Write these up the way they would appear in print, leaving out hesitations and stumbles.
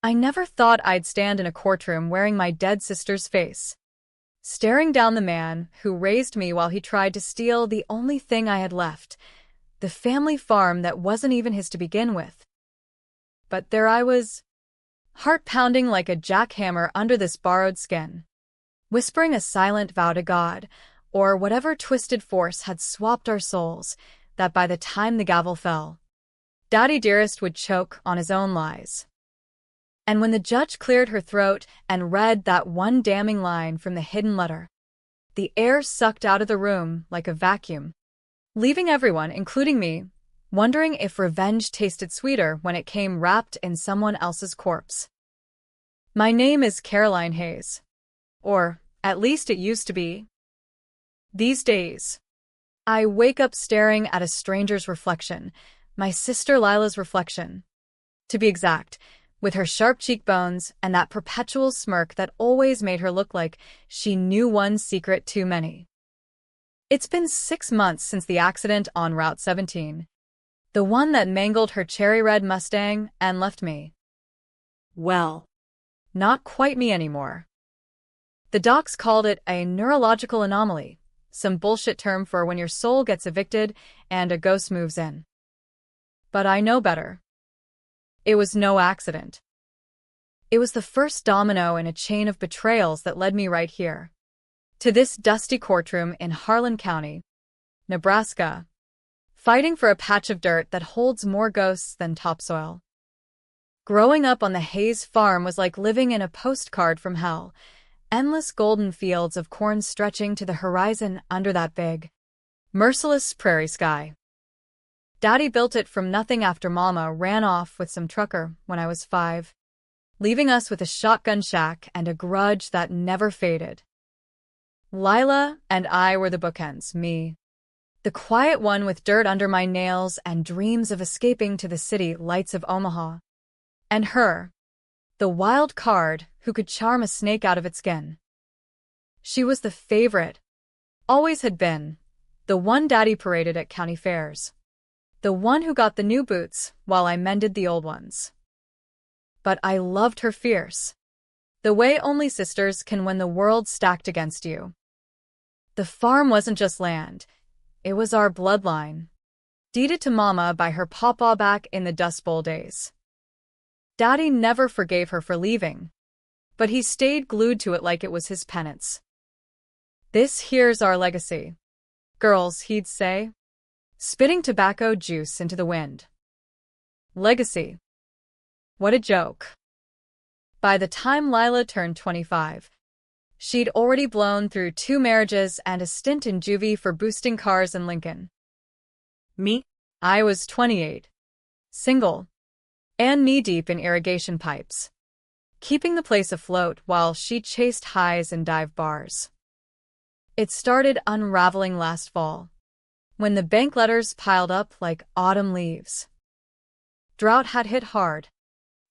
I never thought I'd stand in a courtroom wearing my dead sister's face, staring down the man who raised me while he tried to steal the only thing I had left, the family farm that wasn't even his to begin with. But there I was, heart pounding like a jackhammer under this borrowed skin, whispering a silent vow to God, or whatever twisted force had swapped our souls, that by the time the gavel fell, Daddy Dearest would choke on his own lies. And when the judge cleared her throat and read that one damning line from the hidden letter, the air sucked out of the room like a vacuum, leaving everyone, including me, wondering if revenge tasted sweeter when it came wrapped in someone else's corpse. My name is Caroline Hayes. Or, at least it used to be. These days, I wake up staring at a stranger's reflection, my sister Lila's reflection. To be exact, with her sharp cheekbones and that perpetual smirk that always made her look like she knew one secret too many. It's been 6 months since the accident on Route 17, the one that mangled her cherry-red Mustang and left me. Well, not quite me anymore. The docs called it a neurological anomaly, some bullshit term for when your soul gets evicted and a ghost moves in. But I know better. It was no accident. It was the first domino in a chain of betrayals that led me right here, to this dusty courtroom in Harlan County, Nebraska, fighting for a patch of dirt that holds more ghosts than topsoil. Growing up on the Hayes farm was like living in a postcard from hell, endless golden fields of corn stretching to the horizon under that big, merciless prairie sky. Daddy built it from nothing after Mama ran off with some trucker when I was 5, leaving us with a shotgun shack and a grudge that never faded. Lila and I were the bookends, me, the quiet one with dirt under my nails and dreams of escaping to the city lights of Omaha, and her, the wild card who could charm a snake out of its skin. She was the favorite, always had been, the one Daddy paraded at county fairs. The one who got the new boots while I mended the old ones. But I loved her fierce, the way only sisters can when the world's stacked against you. The farm wasn't just land, it was our bloodline, deeded to Mama by her pawpaw back in the Dust Bowl days. Daddy never forgave her for leaving, but he stayed glued to it like it was his penance. This here's our legacy, girls, he'd say, spitting tobacco juice into the wind. Legacy. What a joke. By the time Lila turned 25, she'd already blown through 2 marriages and a stint in juvie for boosting cars in Lincoln. Me? I was 28, single, and knee-deep in irrigation pipes, keeping the place afloat while she chased highs in dive bars. It started unraveling last fall, when the bank letters piled up like autumn leaves. Drought had hit hard,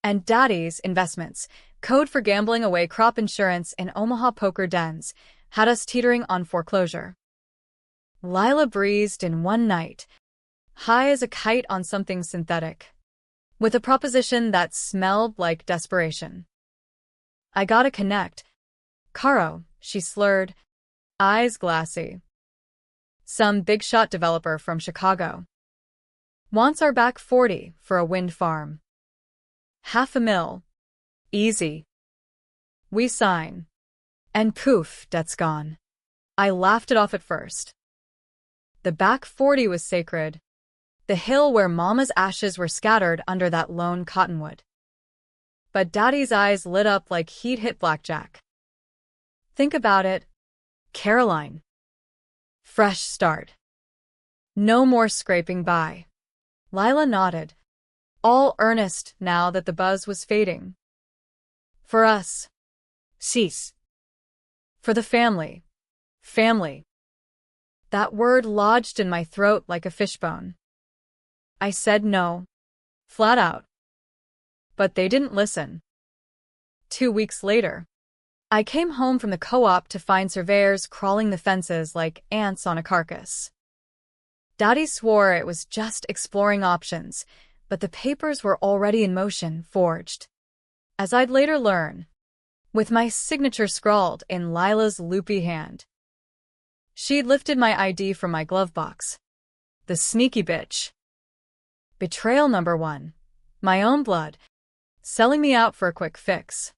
and Daddy's investments, code for gambling away crop insurance in Omaha poker dens, had us teetering on foreclosure. Lila breezed in one night, high as a kite on something synthetic, with a proposition that smelled like desperation. I gotta connect. Caro, she slurred, eyes glassy. Some big-shot developer from Chicago. Wants our back 40 for a wind farm. $500,000. Easy. We sign. And poof, debt's gone. I laughed it off at first. The back 40 was sacred. The hill where Mama's ashes were scattered under that lone cottonwood. But Daddy's eyes lit up like he'd hit blackjack. Think about it, Caroline. Fresh start. No more scraping by. Lila nodded, all earnest now that the buzz was fading. For us. Cease. For the family. Family. That word lodged in my throat like a fishbone. I said no. Flat out. But they didn't listen. 2 weeks later, I came home from the co-op to find surveyors crawling the fences like ants on a carcass. Daddy swore it was just exploring options, but the papers were already in motion, forged. as I'd later learn, with my signature scrawled in Lila's loopy hand. She'd lifted my ID from my glove box. The sneaky bitch. Betrayal number 1. My own blood, selling me out for a quick fix.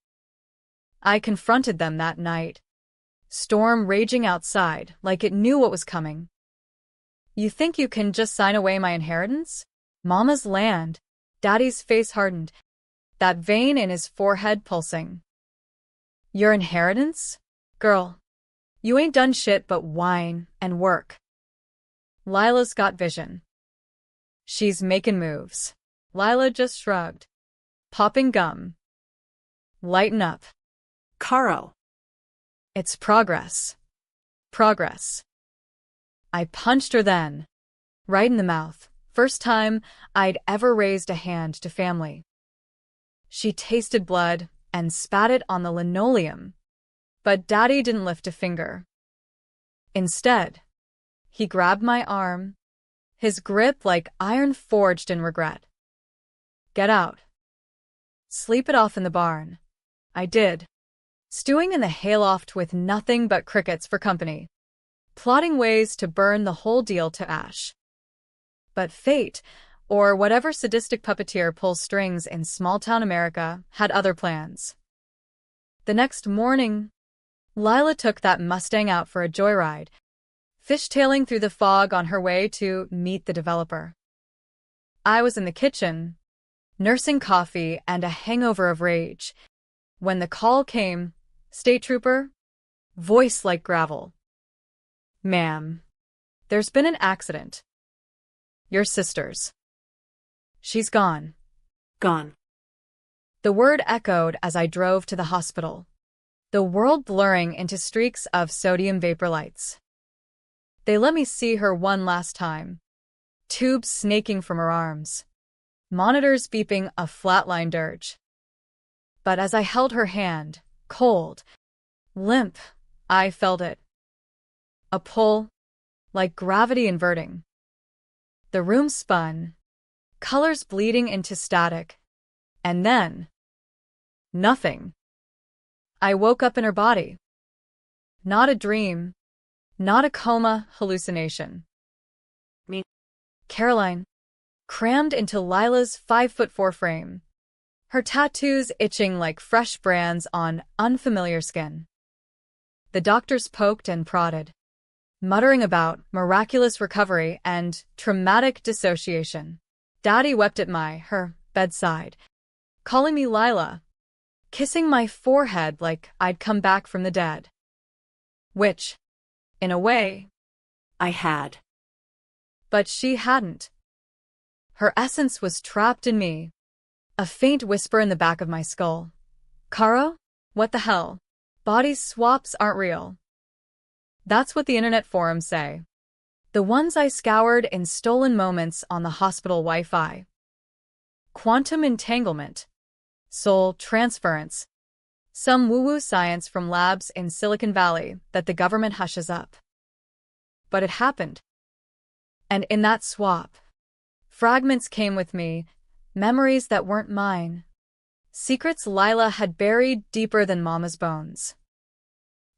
I confronted them that night. Storm raging outside like it knew what was coming. You think you can just sign away my inheritance? Mama's land. Daddy's face hardened, that vein in his forehead pulsing. Your inheritance? Girl, you ain't done shit but whine and work. Lila's got vision. She's making moves. Lila just shrugged. Popping gum. Lighten up. Caro. It's progress. Progress. I punched her then. Right in the mouth. First time I'd ever raised a hand to family. She tasted blood and spat it on the linoleum. But Daddy didn't lift a finger. Instead, he grabbed my arm, his grip like iron forged in regret. Get out. Sleep it off in the barn. I did. Stewing in the hayloft with nothing but crickets for company. Plotting ways to burn the whole deal to ash. But fate, or whatever sadistic puppeteer pulls strings in small-town America, had other plans. The next morning, Lila took that Mustang out for a joyride, fishtailing through the fog on her way to meet the developer. I was in the kitchen, nursing coffee and a hangover of rage, when the call came. State trooper, voice like gravel. Ma'am, there's been an accident. Your sister's. She's gone. Gone. The word echoed as I drove to the hospital, the world blurring into streaks of sodium vapor lights. They let me see her one last time, tubes snaking from her arms, monitors beeping a flatline dirge. But as I held her hand, cold, limp, I felt it. A pull, like gravity inverting. The room spun, colors bleeding into static, and then, nothing. I woke up in her body. Not a dream, not a coma hallucination. Me. Caroline, crammed into Lila's 5'4" frame, her tattoos itching like fresh brands on unfamiliar skin. The doctors poked and prodded, muttering about miraculous recovery and traumatic dissociation. Daddy wept at her bedside, calling me Lila, kissing my forehead like I'd come back from the dead. Which, in a way, I had. But she hadn't. Her essence was trapped in me. A faint whisper in the back of my skull. Caro? What the hell? Body swaps aren't real. That's what the internet forums say. The ones I scoured in stolen moments on the hospital Wi-Fi. Quantum entanglement. Soul transference. Some woo-woo science from labs in Silicon Valley that the government hushes up. But it happened. And in that swap, fragments came with me, memories that weren't mine. Secrets Lila had buried deeper than Mama's bones.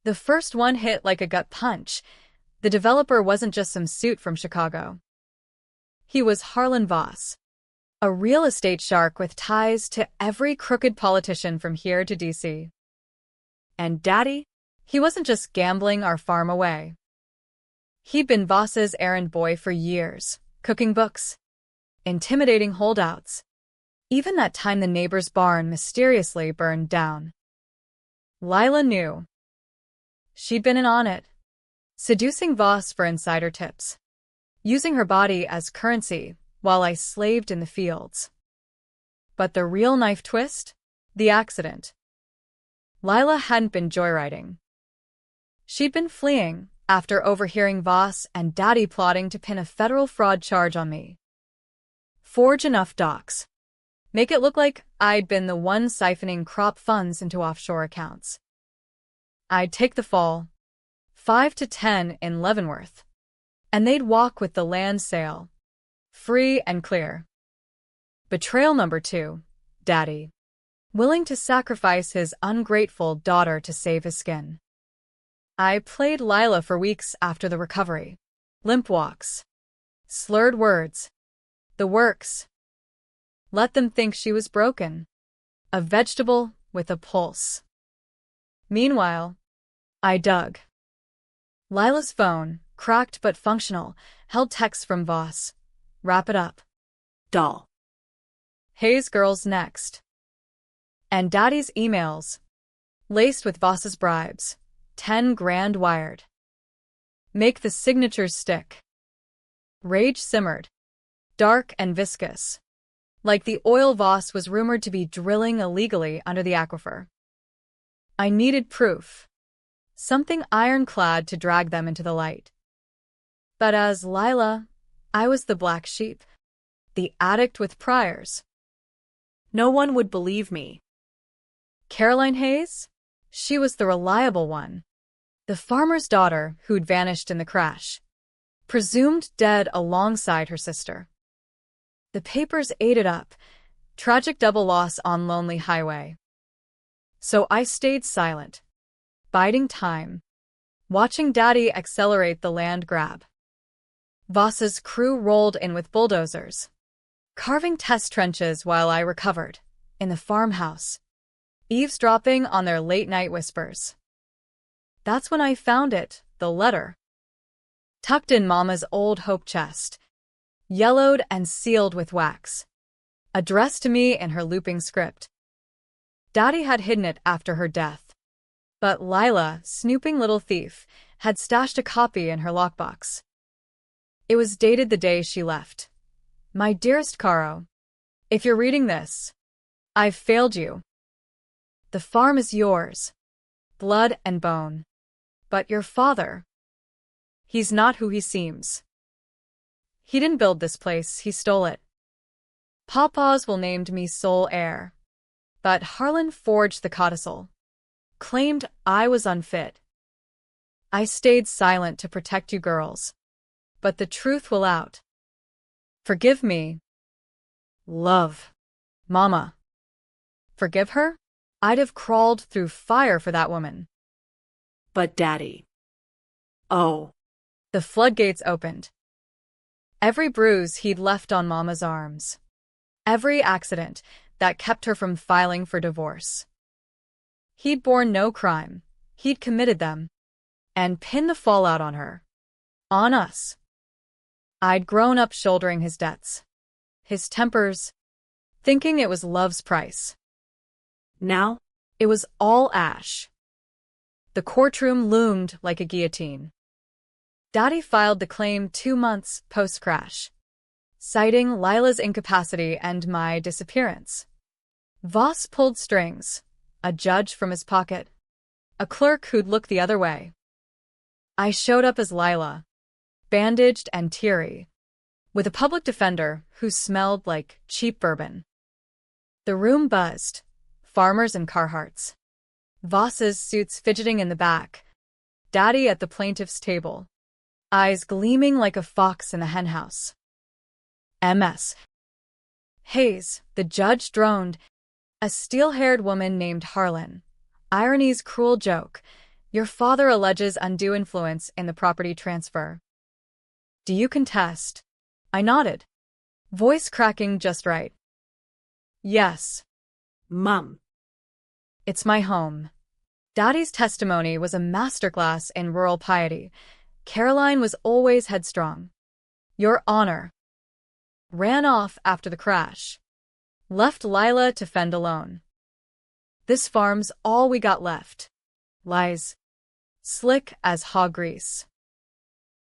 The first one hit like a gut punch. The developer wasn't just some suit from Chicago. He was Harlan Voss, a real estate shark with ties to every crooked politician from here to D.C. And Daddy? He wasn't just gambling our farm away. He'd been Voss's errand boy for years, cooking books, intimidating holdouts. Even that time the neighbor's barn mysteriously burned down. Lila knew. She'd been in on it, seducing Voss for insider tips, using her body as currency while I slaved in the fields. But the real knife twist? The accident. Lila hadn't been joyriding. She'd been fleeing after overhearing Voss and Daddy plotting to pin a federal fraud charge on me. Forge enough docs. Make it look like I'd been the one siphoning crop funds into offshore accounts. I'd take the fall, 5 to 10 in Leavenworth, and they'd walk with the land sale, free and clear. Betrayal number 2, Daddy. willing to sacrifice his ungrateful daughter to save his skin. I played Lila for weeks after the recovery. Limp walks. Slurred words. The works. Let them think she was broken. A vegetable with a pulse. Meanwhile, I dug. Lila's phone, cracked but functional, held texts from Voss. Wrap it up. Doll. Hayes girls next. And Daddy's emails. Laced with Voss's bribes. 10 grand wired. Make the signatures stick. Rage simmered. Dark and viscous. Like the oil Voss was rumored to be drilling illegally under the aquifer. I needed proof. Something ironclad to drag them into the light. But as Lila, I was the black sheep. The addict with priors. No one would believe me. Caroline Hayes? She was the reliable one. The farmer's daughter who'd vanished in the crash. Presumed dead alongside her sister. The papers ate it up. Tragic double loss on lonely highway. So I stayed silent. Biding time. Watching Daddy accelerate the land grab. Voss's crew rolled in with bulldozers. Carving test trenches while I recovered. In the farmhouse. Eavesdropping on their late-night whispers. That's when I found it, the letter. Tucked in Mama's old hope chest. Yellowed and sealed with wax. Addressed to me in her looping script. Daddy had hidden it after her death. But Lila, snooping little thief, had stashed a copy in her lockbox. It was dated the day she left. My dearest Caro, if you're reading this, I've failed you. The farm is yours. Blood and bone. But your father, he's not who he seems. He didn't build this place, he stole it. Papa's will named me sole heir. But Harlan forged the codicil. Claimed I was unfit. I stayed silent to protect you girls. But the truth will out. Forgive me. Love. Mama. Forgive her? I'd have crawled through fire for that woman. But Daddy. Oh. The floodgates opened. Every bruise he'd left on Mama's arms. Every accident that kept her from filing for divorce. He'd borne no crime. He'd committed them. And pinned the fallout on her. On us. I'd grown up shouldering his debts. His tempers. Thinking it was love's price. Now? It was all ash. The courtroom loomed like a guillotine. Daddy filed the claim 2 months post-crash, citing Lila's incapacity and my disappearance. Voss pulled strings, a judge from his pocket, a clerk who'd look the other way. I showed up as Lila, bandaged and teary, with a public defender who smelled like cheap bourbon. The room buzzed, farmers and Carhartts. Voss's suits fidgeting in the back, Daddy at the plaintiff's table, eyes gleaming like a fox in the henhouse. MS. Hayes, the judge droned, a steel-haired woman named Harlan. Irony's cruel joke. Your father alleges undue influence in the property transfer. Do you contest? I nodded, voice cracking just right. Yes. Mum. It's my home. Daddy's testimony was a masterclass in rural piety. Caroline was always headstrong. Your Honor. Ran off after the crash. Left Lila to fend alone. This farm's all we got left. Lies. Slick as hog grease.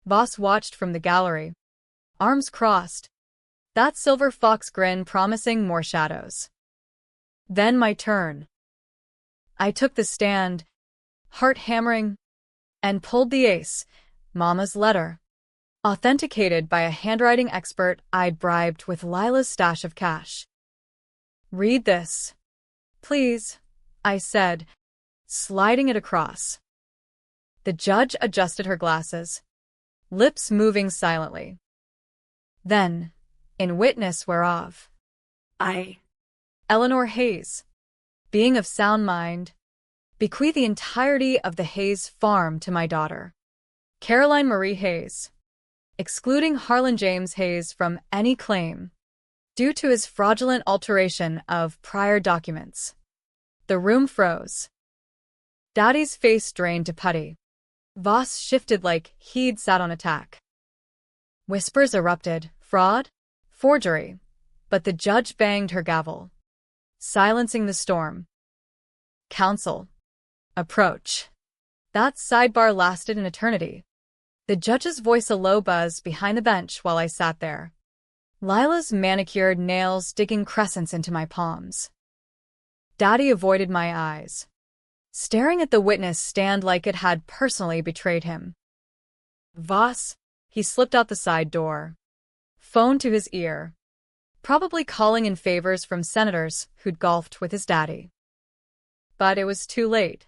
Voss watched from the gallery. Arms crossed. That silver fox grin promising more shadows. Then my turn. I took the stand, heart hammering, and pulled the ace, Mama's letter. Authenticated by a handwriting expert I'd bribed with Lila's stash of cash. Read this. Please, I said, sliding it across. The judge adjusted her glasses, lips moving silently. Then, in witness whereof, I. Eleanor Hayes. being of sound mind, bequeath the entirety of the Hayes farm to my daughter, Caroline Marie Hayes, excluding Harlan James Hayes from any claim due to his fraudulent alteration of prior documents. The room froze. Daddy's face drained to putty. Voss shifted like he'd sat on attack. Whispers erupted, fraud, forgery, but the judge banged her gavel, silencing the storm. Counsel. Approach. That sidebar lasted an eternity. The judge's voice a low buzz behind the bench while I sat there. Lila's manicured nails digging crescents into my palms. Daddy avoided my eyes, staring at the witness stand like it had personally betrayed him. Voss, he slipped out the side door, phone to his ear, probably calling in favors from senators who'd golfed with his daddy. But it was too late.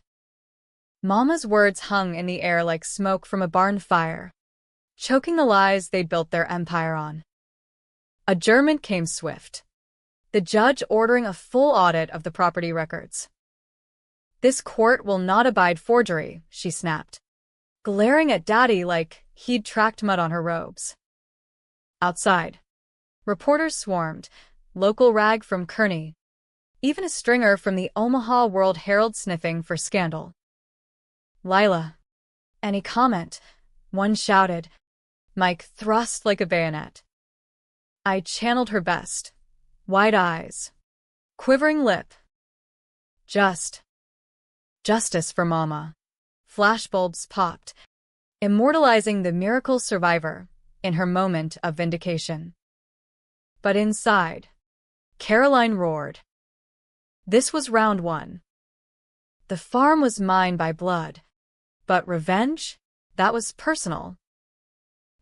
Mama's words hung in the air like smoke from a barn fire, choking the lies they'd built their empire on. Adjournment came swift, the judge ordering a full audit of the property records. This court will not abide forgery, she snapped, glaring at Daddy like he'd tracked mud on her robes. Outside, reporters swarmed, local rag from Kearney, even a stringer from the Omaha World-Herald sniffing for scandal. Lila. Any comment? One shouted. Mike thrust like a bayonet. I channeled her best. Wide eyes. Quivering lip. Justice for Mama. Flashbulbs popped, immortalizing the miracle survivor in her moment of vindication. But inside, Caroline roared. This was round one. The farm was mine by blood. But revenge? That was personal.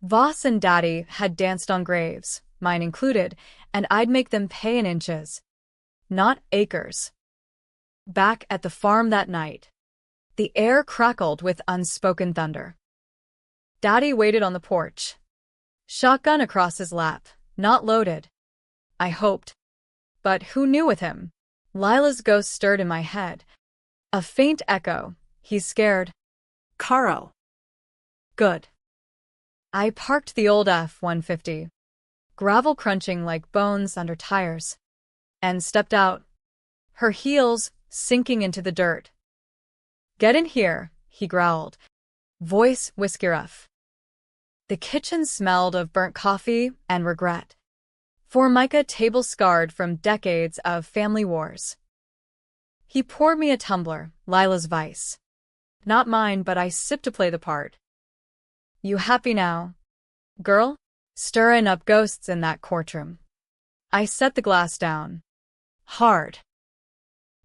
Voss and Daddy had danced on graves, mine included, and I'd make them pay in inches, not acres. Back at the farm that night, the air crackled with unspoken thunder. Daddy waited on the porch, shotgun across his lap, not loaded. I hoped. But who knew with him? Lila's ghost stirred in my head. A faint echo. He's scared. Caro. Good. I parked the old F-150, gravel crunching like bones under tires, and stepped out, her heels sinking into the dirt. Get in here, he growled, voice whiskey rough. The kitchen smelled of burnt coffee and regret. Formica table scarred from decades of family wars. He poured me a tumbler, Lila's vice. Not mine, but I sipped to play the part. You happy now, girl? Stirring up ghosts in that courtroom. I set the glass down. Hard.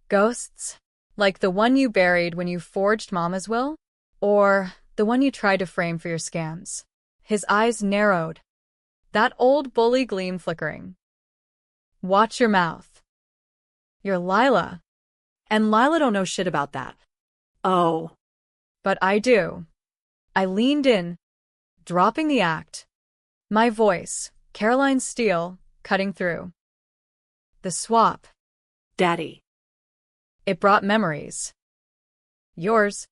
Ghosts? Like the one you buried when you forged Mama's will? Or the one you tried to frame for your scams? His eyes narrowed. That old bully gleam flickering. Watch your mouth. You're Lila. And Lila don't know shit about that. Oh. But I do. I leaned in, dropping the act. My voice, Caroline Steele, cutting through. The swap. Daddy. It brought memories. Yours.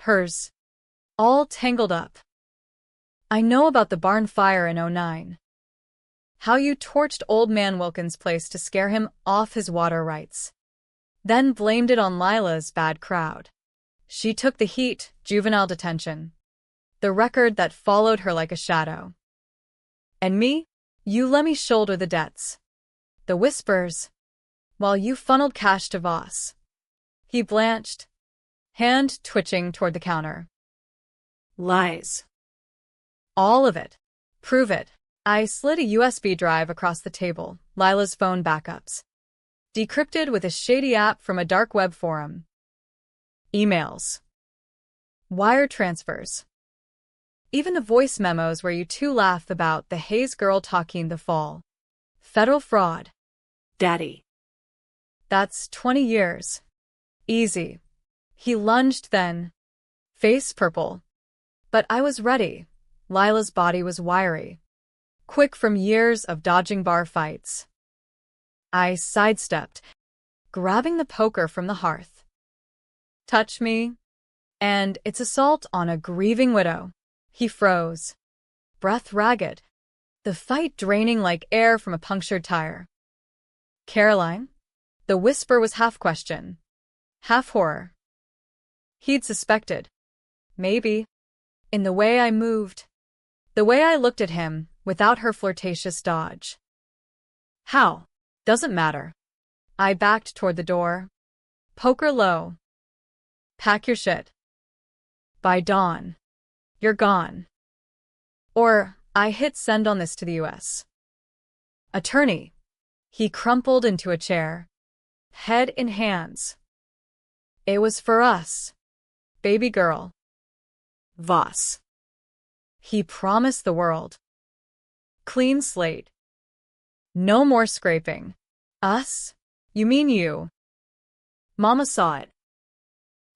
Hers. All tangled up. I know about the barn fire in '09. How you torched old man Wilkins' place to scare him off his water rights. Then blamed it on Lila's bad crowd. She took the heat, juvenile detention. The record that followed her like a shadow. And me? You let me shoulder the debts. The whispers. While you funneled cash to Voss. He blanched, hand twitching toward the counter. Lies. All of it. Prove it. I slid a USB drive across the table, Lila's phone backups. Decrypted with a shady app from a dark web forum. Emails. Wire transfers. Even the voice memos where you two laugh about the Hayes girl talking the fall. Federal fraud. Daddy. That's 20 years. Easy. He lunged then. Face purple. But I was ready. Lila's body was wiry. Quick from years of dodging bar fights. I sidestepped, grabbing the poker from the hearth. Touch me, and it's assault on a grieving widow. He froze, breath ragged, the fight draining like air from a punctured tire. Caroline? The whisper was half question, half horror. He'd suspected. Maybe. In the way I moved. The way I looked at him, without her flirtatious dodge. How? Doesn't matter. I backed toward the door. Poker low. Pack your shit. By dawn. You're gone. Or, I hit send on this to the U.S. Attorney. He crumpled into a chair. Head in hands. It was for us. Baby girl. Voss. He promised the world. Clean slate. No more scraping. Us? You mean you? Mama saw it.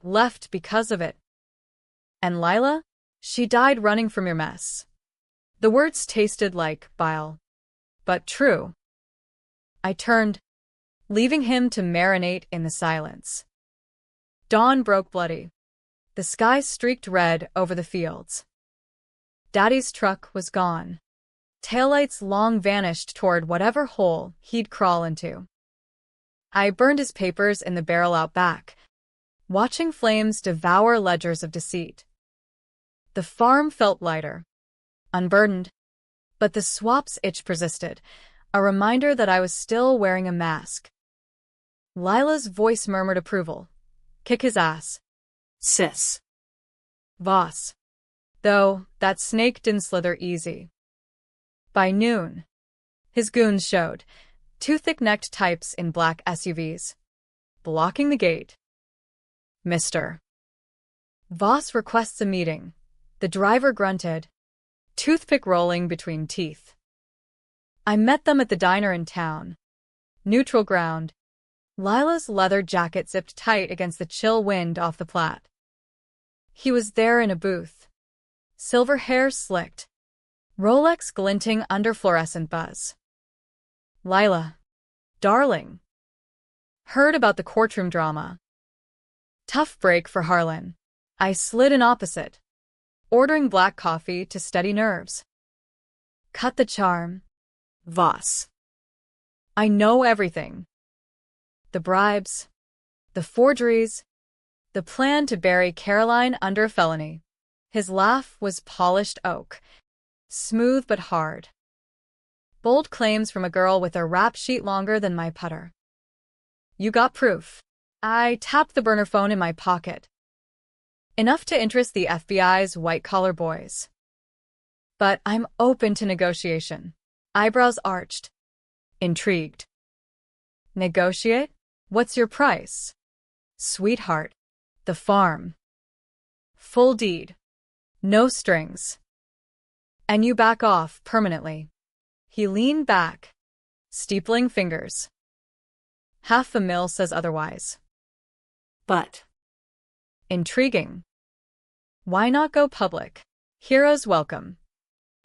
Left because of it. And Lila? She died running from your mess. The words tasted like bile. But true. I turned, leaving him to marinate in the silence. Dawn broke bloody. The sky streaked red over the fields. Daddy's truck was gone. Taillights long vanished toward whatever hole he'd crawl into. I burned his papers in the barrel out back, watching flames devour ledgers of deceit. The farm felt lighter, unburdened, but the swap's itch persisted, a reminder that I was still wearing a mask. Lila's voice murmured approval. Kick his ass. Sis. Voss. Though, that snake didn't slither easy. By noon, his goons showed, two thick-necked types in black SUVs, blocking the gate. Mr. Voss requests a meeting. The driver grunted, toothpick rolling between teeth. I met them at the diner in town. Neutral ground. Lila's leather jacket zipped tight against the chill wind off the Platte. He was there in a booth. Silver hair slicked. Rolex glinting under fluorescent buzz. Lila. Darling. Heard about the courtroom drama. Tough break for Harlan. I slid in opposite, ordering black coffee to steady nerves. Cut the charm. Voss. I know everything. The bribes, the forgeries, the plan to bury Caroline under a felony. His laugh was polished oak, smooth but hard. Bold claims from a girl with a rap sheet longer than my putter. You got proof. I tapped the burner phone in my pocket. Enough to interest the FBI's white-collar boys. But I'm open to negotiation. Eyebrows arched. Intrigued. Negotiate? What's your price? Sweetheart. The farm. Full deed. No strings. And you back off permanently. He leaned back, steepling fingers. Half the mill says otherwise. But. Intriguing. Why not go public? Heroes welcome.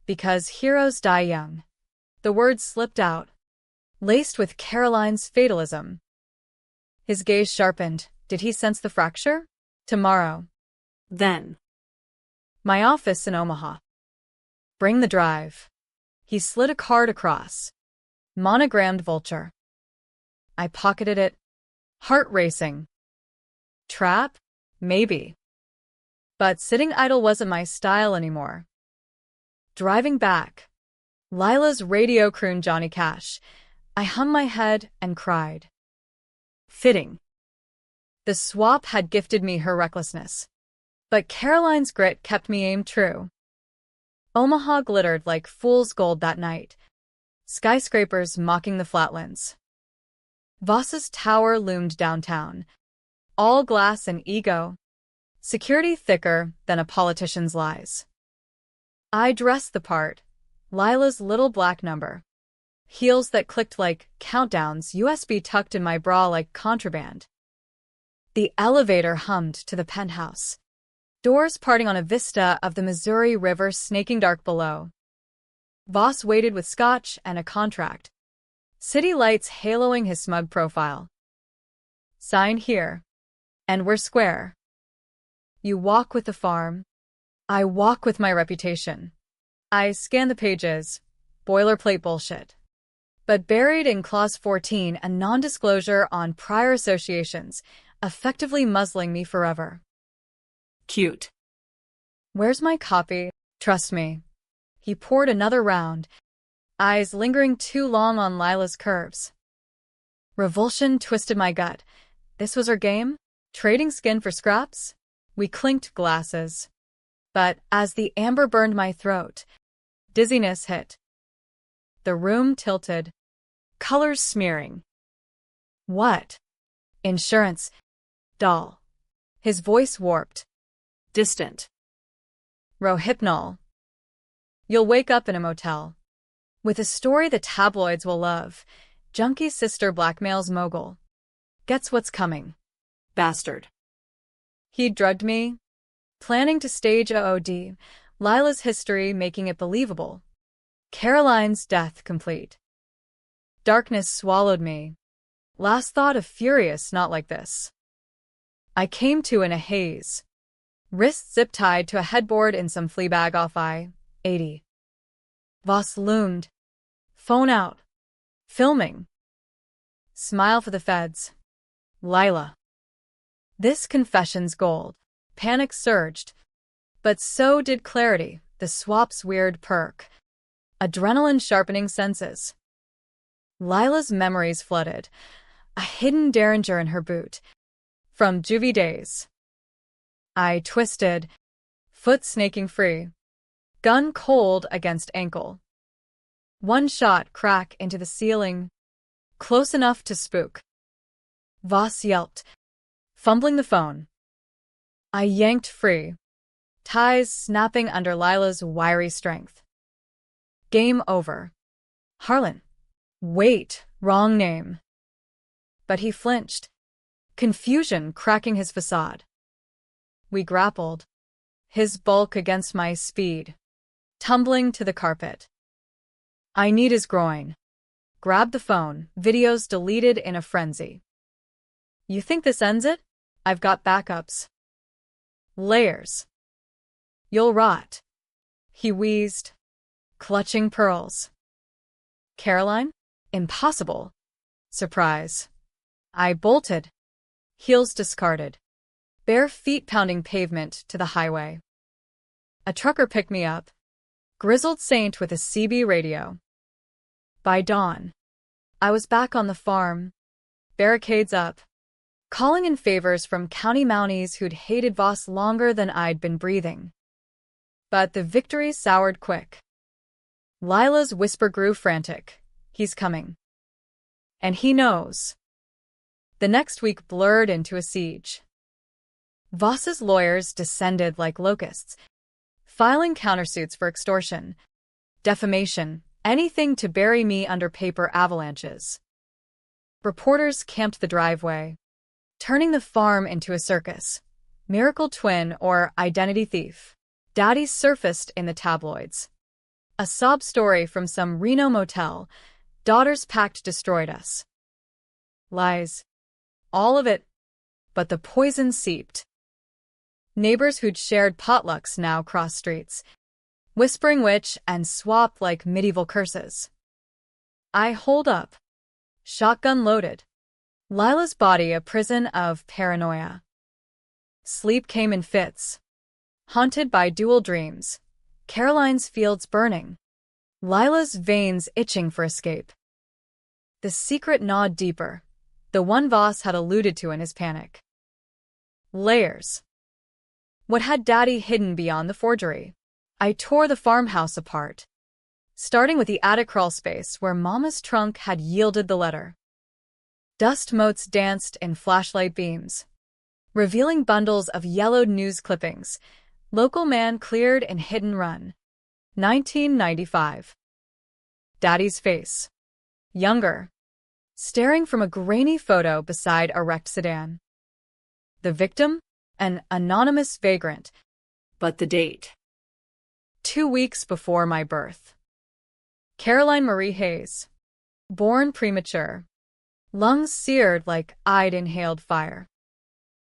Because heroes die young. The words slipped out, laced with Caroline's fatalism. His gaze sharpened. Did he sense the fracture? Tomorrow. Then. My office in Omaha. Bring the drive. He slid a card across. Monogrammed vulture. I pocketed it, heart racing. Trap? Maybe. But sitting idle wasn't my style anymore. Driving back, Lila's radio crooned Johnny Cash. I hung my head and cried. Fitting. The swap had gifted me her recklessness. But Caroline's grit kept me aimed true. Omaha glittered like fool's gold that night, skyscrapers mocking the flatlands. Voss's tower loomed downtown, all glass and ego, security thicker than a politician's lies. I dressed the part, Lila's little black number. Heels that clicked like countdowns, USB tucked in my bra like contraband. The elevator hummed to the penthouse, doors parting on a vista of the Missouri River snaking dark below. Voss waited with scotch and a contract, city lights haloing his smug profile. Sign here. And we're square. You walk with the farm. I walk with my reputation. I scan the pages. Boilerplate bullshit. But buried in Clause 14, a non-disclosure on prior associations, effectively muzzling me forever. Cute. Where's my copy? Trust me. He poured another round, eyes lingering too long on Lila's curves. Revulsion twisted my gut. This was her game? Trading skin for scraps? We clinked glasses. But as the amber burned my throat, dizziness hit. The room tilted, colors smearing. What? Insurance. Doll. His voice warped. Distant. Rohypnol. You'll wake up in a motel. With a story the tabloids will love. Junkie sister blackmails mogul. Gets what's coming. Bastard. He drugged me, planning to stage a OD, Lila's history making it believable. Caroline's death complete. Darkness swallowed me. Last thought of furious not like this. I came to in a haze. Wrists zip-tied to a headboard in some flea bag off I-80. Voss loomed. Phone out. Filming. Smile for the feds. Lila. This confession's gold. Panic surged. But so did clarity, the swap's weird perk. Adrenaline sharpening senses. Lila's memories flooded. A hidden derringer in her boot. From juvie days. I twisted, foot snaking free. Gun cold against ankle. One shot crack into the ceiling. Close enough to spook. Voss yelped, fumbling the phone. I yanked free, ties snapping under Lila's wiry strength. Game over. Harlan. Wait, wrong name. But he flinched, confusion cracking his facade. We grappled, his bulk against my speed, tumbling to the carpet. I need his groin. Grabbed the phone, videos deleted in a frenzy. You think this ends it? I've got backups. Layers. You'll rot. He wheezed, clutching pearls. Caroline? Impossible. Surprise. I bolted, heels discarded, bare feet pounding pavement to the highway. A trucker picked me up, grizzled saint with a CB radio. By dawn, I was back on the farm, barricades up, calling in favors from county mounties who'd hated Voss longer than I'd been breathing. But the victory soured quick. Lila's whisper grew frantic. He's coming. And he knows. The next week blurred into a siege. Voss's lawyers descended like locusts, filing countersuits for extortion, defamation, anything to bury me under paper avalanches. Reporters camped the driveway, turning the farm into a circus. Miracle twin or identity thief. Daddy surfaced in the tabloids. A sob story from some Reno motel. Daughter's pact destroyed us. Lies. All of it. But the poison seeped. Neighbors who'd shared potlucks now cross streets, whispering witch and swap like medieval curses. I holed up. Shotgun loaded. Lila's body a prison of paranoia. Sleep came in fits. Haunted by dual dreams. Caroline's fields burning. Lila's veins itching for escape. The secret gnawed deeper, the one Voss had alluded to in his panic. Layers. What had Daddy hidden beyond the forgery? I tore the farmhouse apart, starting with the attic crawl space where Mama's trunk had yielded the letter. Dust motes danced in flashlight beams, revealing bundles of yellowed news clippings. Local man cleared in hit and run. 1995. Daddy's face. Younger. Staring from a grainy photo beside a wrecked sedan. The victim? An anonymous vagrant. But the date. 2 weeks before my birth. Caroline Marie Hayes. Born premature. lungs seared like I'd inhaled fire.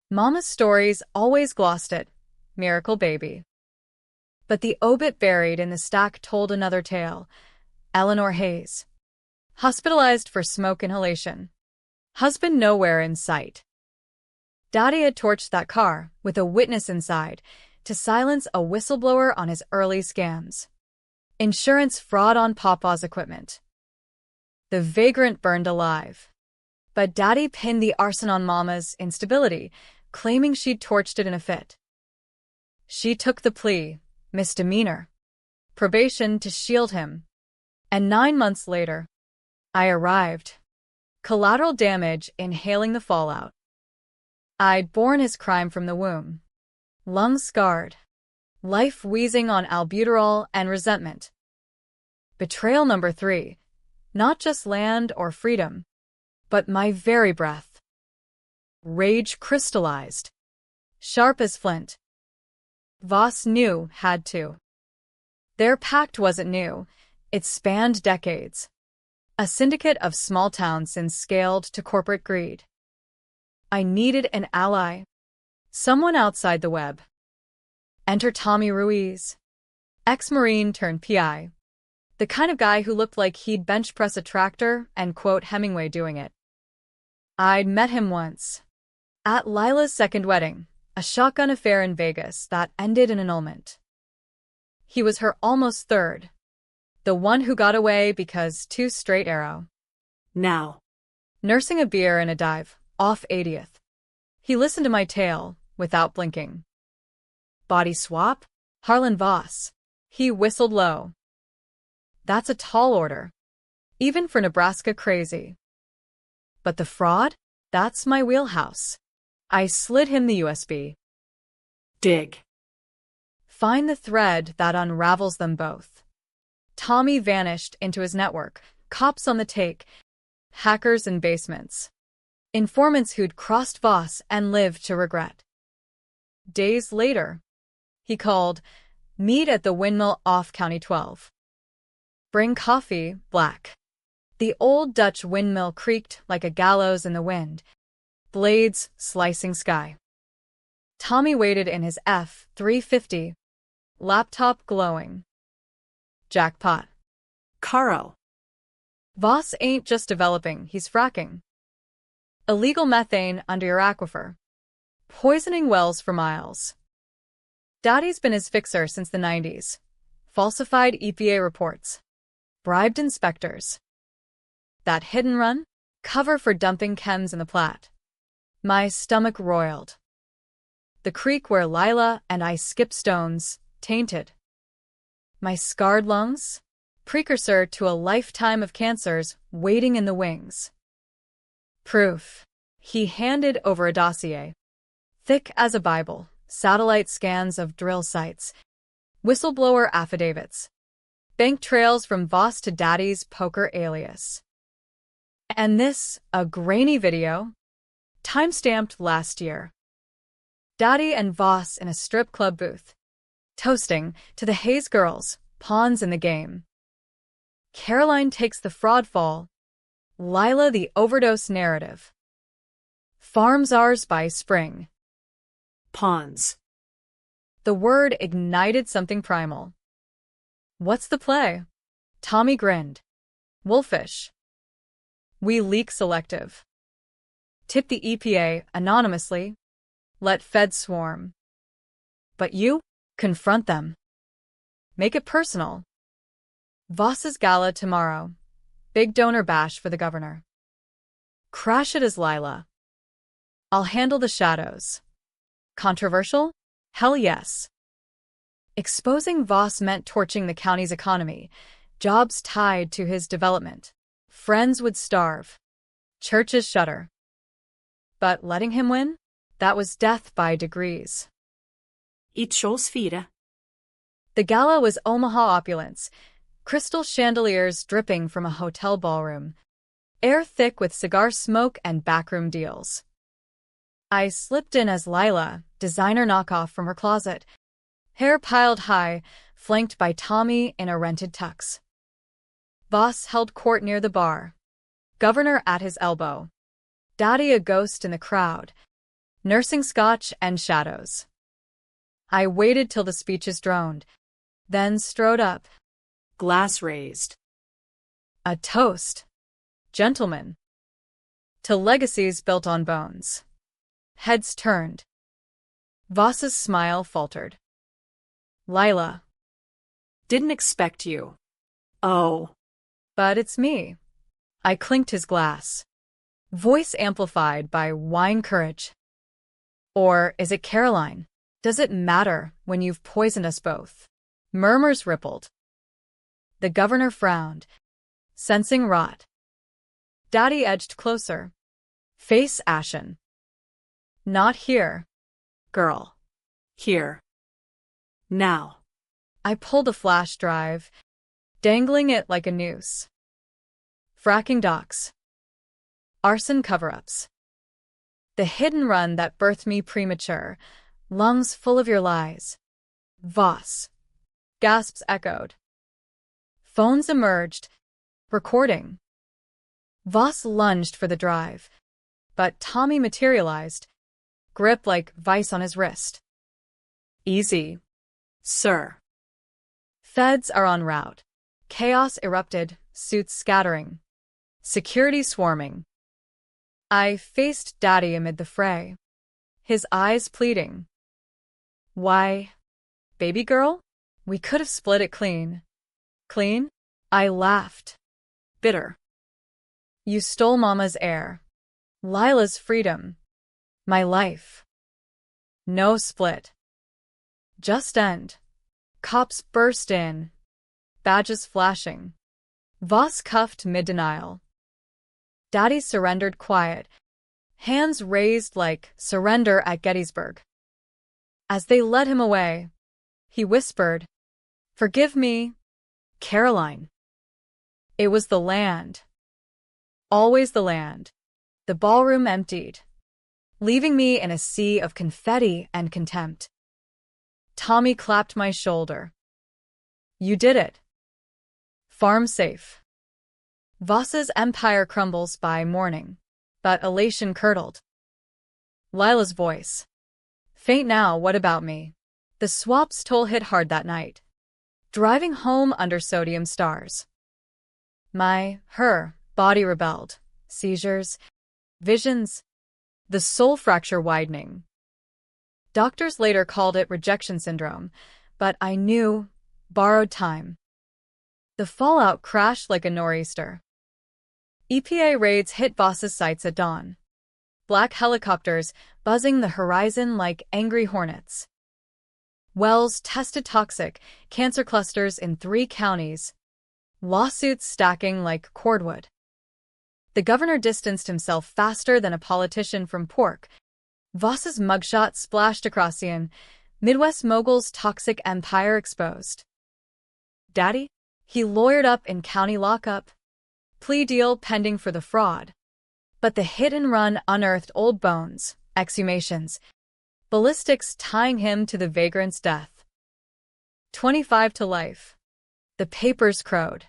Mama's stories always glossed it, miracle baby. But the obit buried in the stack told another tale. Eleanor Hayes, hospitalized for smoke inhalation. Husband nowhere in sight. Daddy had torched that car, with a witness inside, to silence a whistleblower on his early scams. Insurance fraud on Papa's equipment. The vagrant burned alive. But Daddy pinned the arson on Mama's instability, claiming she'd torched it in a fit. She took the plea, misdemeanor, probation to shield him. And 9 months later, I arrived. Collateral damage inhaling the fallout. I'd borne his crime from the womb. Lungs scarred. Life wheezing on albuterol and resentment. Betrayal number 3. Not just land or freedom, but my very breath. Rage crystallized. Sharp as flint. Voss knew had to. Their pact wasn't new. It spanned decades. A syndicate of small towns since scaled to corporate greed. I needed an ally. Someone outside the web. Enter Tommy Ruiz. Ex-Marine turned PI. The kind of guy who looked like he'd bench press a tractor and quote Hemingway doing it. I'd met him once. At Lila's second wedding, a shotgun affair in Vegas that ended in annulment. He was her almost third. The one who got away because too straight arrow. Now. Nursing a beer in a dive, off 80th. He listened to my tale, without blinking. Body swap? Harlan Voss. He whistled low. That's a tall order. Even for Nebraska crazy. But the fraud? That's my wheelhouse. I slid him the USB. Dig. Find the thread that unravels them both. Tommy vanished into his network, cops on the take, hackers in basements. Informants who'd crossed Voss and lived to regret. Days later, he called, meet at the windmill off County 12. Bring coffee, black. The old Dutch windmill creaked like a gallows in the wind, blades slicing sky. Tommy waited in his F-350, laptop glowing. Jackpot. Caro. Voss ain't just developing, he's fracking. Illegal methane under your aquifer. Poisoning wells for miles. Daddy's been his fixer since the 90s. Falsified EPA reports. Bribed inspectors. That hidden run? Cover for dumping chems in the Platte. My stomach roiled. The creek where Lila and I skipped stones, tainted. My scarred lungs? Precursor to a lifetime of cancers waiting in the wings. Proof. He handed over a dossier. Thick as a Bible, satellite scans of drill sites, whistleblower affidavits, bank trails from Voss to Daddy's poker alias. And this, a grainy video, time-stamped last year. Daddy and Voss in a strip club booth, toasting to the Hayes girls, pawns in the game. Caroline takes the fraud fall, Lila the overdose narrative. Farms ours by spring. Pawns. The word ignited something primal. What's the play? Tommy grinned. Wolfish. We leak selective. Tip the EPA anonymously. Let feds swarm. But you? Confront them. Make it personal. Voss's gala tomorrow. Big donor bash for the governor. Crash it as Lila. I'll handle the shadows. Controversial? Hell yes. Exposing Voss meant torching the county's economy, jobs tied to his development. Friends would starve. Churches shudder. But letting him win? That was death by degrees. It shows fire. The gala was Omaha opulence, crystal chandeliers dripping from a hotel ballroom, air thick with cigar smoke and backroom deals. I slipped in as Lila, designer knockoff from her closet, hair piled high, flanked by Tommy in a rented tux. Voss held court near the bar, governor at his elbow. Daddy a ghost in the crowd, nursing scotch and shadows. I waited till the speeches droned, then strode up. Glass raised. A toast, gentlemen, to legacies built on bones. Heads turned. Voss's smile faltered. Lila. Didn't expect you. Oh. But it's me. I clinked his glass, voice amplified by wine courage. Or is it Caroline? Does it matter when you've poisoned us both? Murmurs rippled. The governor frowned, sensing rot. Daddy edged closer, face ashen. Not here, Girl. Here. Now. I pulled a flash drive, dangling it like a noose. Fracking docks. Arson cover-ups. The hidden run that birthed me premature, lungs full of your lies. Voss. Gasps echoed. Phones emerged, recording. Voss lunged for the drive, but Tommy materialized, grip like vice on his wrist. Easy, sir. Feds are en route. Chaos erupted, suits scattering. Security swarming. I faced Daddy amid the fray, his eyes pleading. Why, baby girl? We could have split it clean. Clean? I laughed. Bitter. You stole Mama's air. Lila's freedom. My life. No split. Just end. Cops burst in. Badges flashing. Voss cuffed mid-denial. Daddy surrendered quiet, hands raised like surrender at Gettysburg. As they led him away, he whispered, "Forgive me, Caroline." It was the land. Always the land. The ballroom emptied, leaving me in a sea of confetti and contempt. Tommy clapped my shoulder. You did it. Farm safe. Voss's empire crumbles by morning, but elation curdled. Lila's voice. Faint now, what about me? The swap's toll hit hard that night. Driving home under sodium stars. Her body rebelled. Seizures, visions, the soul fracture widening. Doctors later called it rejection syndrome, but I knew, borrowed time. The fallout crashed like a nor'easter. EPA raids hit Voss's sites at dawn. Black helicopters buzzing the horizon like angry hornets. Wells tested toxic, cancer clusters in 3 counties. Lawsuits stacking like cordwood. The governor distanced himself faster than a politician from pork. Voss's mugshot splashed across the Midwest mogul's toxic empire exposed. Daddy? He lawyered up in county lockup. Plea deal pending for the fraud. But the hit-and-run unearthed old bones, exhumations, ballistics tying him to the vagrant's death. 25 to life. The papers crowed.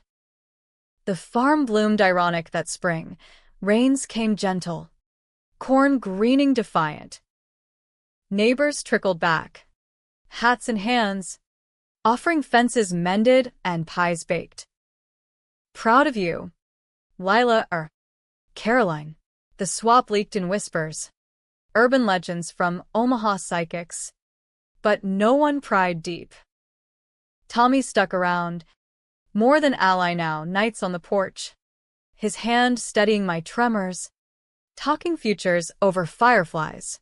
The farm bloomed ironic that spring. Rains came gentle. Corn greening defiant. Neighbors trickled back. Hats in hands. Offering fences mended and pies baked. Proud of you. Lila or Caroline. The swap leaked in whispers. Urban legends from Omaha psychics. But no one pried deep. Tommy stuck around. More than ally now, nights on the porch. His hand steadying my tremors. Talking futures over fireflies.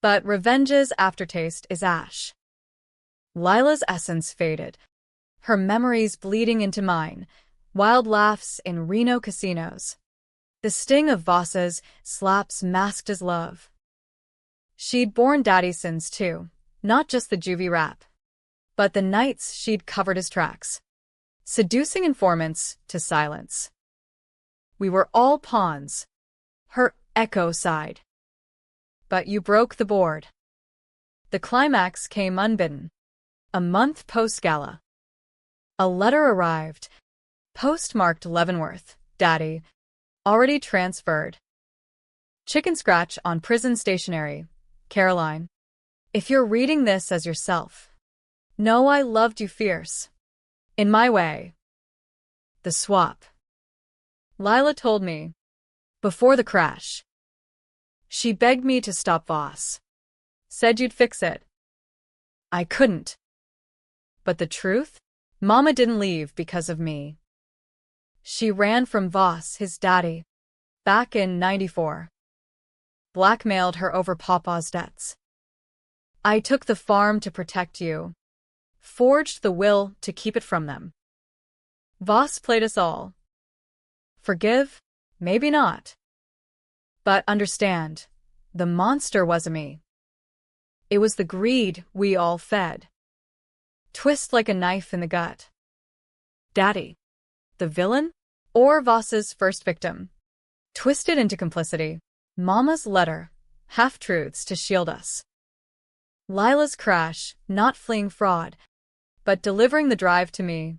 But revenge's aftertaste is ash. Lila's essence faded. Her memories bleeding into mine. Wild laughs in Reno casinos. The sting of Voss's slaps masked as love. She'd borne Daddy's sins too, not just the juvie rap, but the nights she'd covered his tracks, seducing informants to silence. We were all pawns. Her echo sighed. But you broke the board. The climax came unbidden. A month post-gala. A letter arrived. Postmarked Leavenworth, Daddy. Already transferred. Chicken scratch on prison stationery. Caroline. If you're reading this as yourself, know I loved you fierce. In my way. The swap. Lila told me. Before the crash. She begged me to stop Voss. Said you'd fix it. I couldn't. But the truth? Mama didn't leave because of me. She ran from Voss, his daddy, back in '94. Blackmailed her over Papa's debts. I took the farm to protect you. Forged the will to keep it from them. Voss played us all. Forgive? Maybe not. But understand, the monster wasn't me. It was the greed we all fed. Twist like a knife in the gut. Daddy. The villain? Or Voss's first victim? Twisted into complicity. Mama's letter. Half-truths to shield us. Lila's crash, not fleeing fraud, but delivering the drive to me.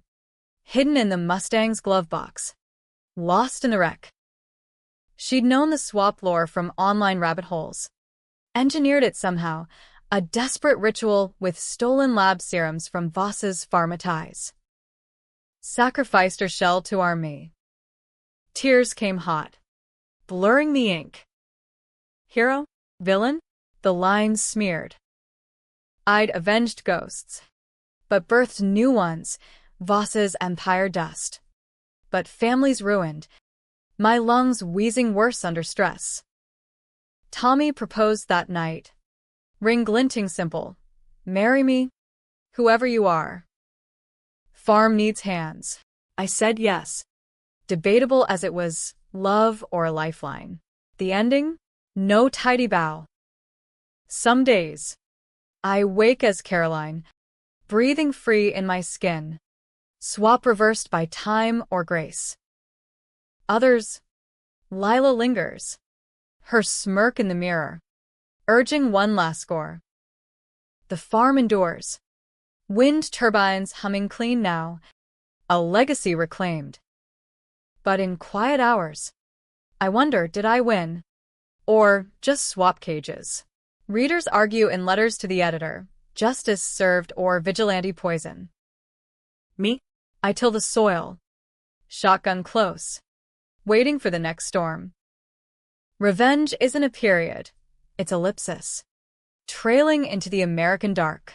Hidden in the Mustang's glove box. Lost in the wreck. She'd known the swap lore from online rabbit holes. Engineered it somehow, a desperate ritual with stolen lab serums from Voss's pharma ties. Sacrificed her shell to harm me. Tears came hot, blurring the ink. Hero? Villain? The lines smeared. I'd avenged ghosts, but birthed new ones, Voss's empire dust. But families ruined, my lungs wheezing worse under stress. Tommy proposed that night. Ring glinting simple. Marry me, whoever you are. Farm needs hands. I said yes. Debatable as it was, love or a lifeline. The ending? No tidy bow. Some days, I wake as Caroline, breathing free in my skin. Swap reversed by time or grace. Others, Lila lingers. Her smirk in the mirror, urging one last score. The farm endures. Wind turbines humming clean now, a legacy reclaimed. But in quiet hours, I wonder, did I win? Or just swap cages? Readers argue in letters to the editor, justice served or vigilante poison. Me? I till the soil. Shotgun close. Waiting for the next storm. Revenge isn't a period, it's ellipsis. Trailing into the American dark.